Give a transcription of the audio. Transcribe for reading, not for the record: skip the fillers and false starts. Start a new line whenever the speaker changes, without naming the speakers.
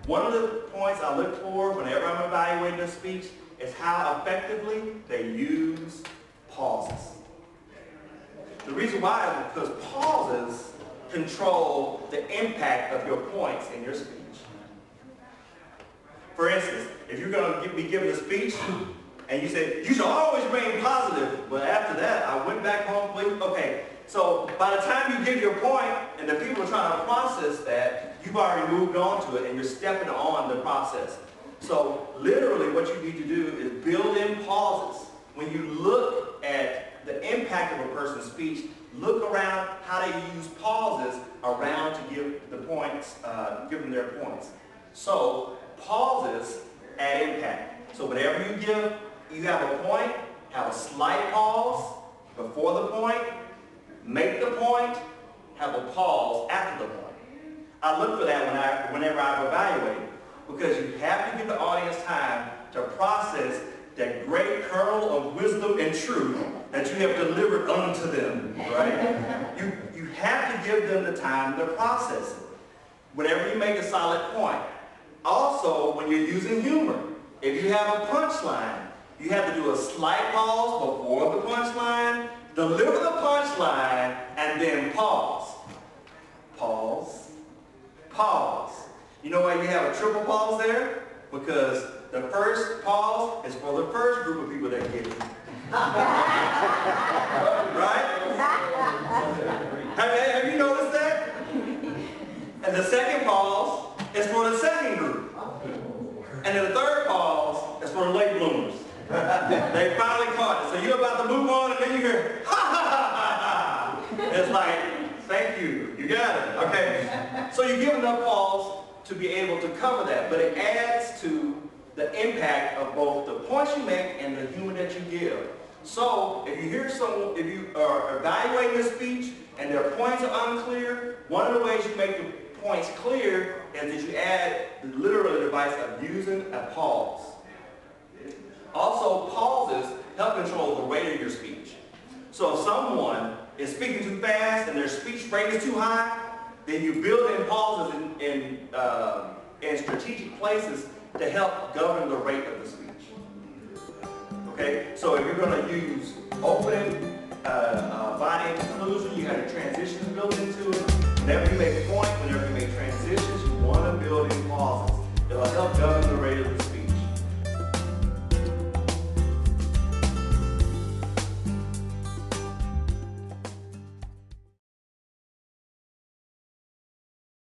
One of the points I look for whenever I'm evaluating a speech is how effectively they use pauses. The reason why is because pauses control the impact of your points in your speech. For instance, if you're going to be giving a speech and you say, you should always remain positive, but after that, I went back home, okay, so by the time you give your point and the people are trying to process that, you've already moved on to it and you're stepping on the process. So literally what you need to do is build in pauses. When you look at the impact of a person's speech, look around how they use pauses around to give the points, give them their points. So pauses add impact. So whatever you give, you have a point, have a slight pause before the point, make the point, have a pause after the point. I look for that whenever I evaluate, because you have to give the audience time to process that great kernel of wisdom and truth that you have delivered unto them, right? You have to give them the time to process it whenever you make a solid point. Also, when you're using humor, if you have a punchline, you have to do a slight pause before the punchline, deliver the punchline, and then pause. Pause. Pause. You know why you have a triple pause there? Because the first pause is for the first group of people that get it. Right? Have you noticed that? And the second pause is for the second group. And then the third pause is for the late bloomers. They finally caught it. So you're about to move on and then you hear, ha ha ha ha ha. It's like, thank you. You got it. Okay. So you give enough pause to be able to cover that. But it adds to the impact of both the points you make and the humor that you give. So if you hear someone, if you are evaluating a speech and their points are unclear, one of the ways you make the points clear is that you add literally the device of using a pause. Also, pauses help control the rate of your speech. So if someone is speaking too fast and their speech rate is too high, then you build in pauses in strategic places to help govern the rate of the speech. Okay, so if you're going to use opening, body and conclusion, you have your transitions built into it. Whenever you make a point, whenever you make transitions, you want to build in pauses. It'll help govern the rate of the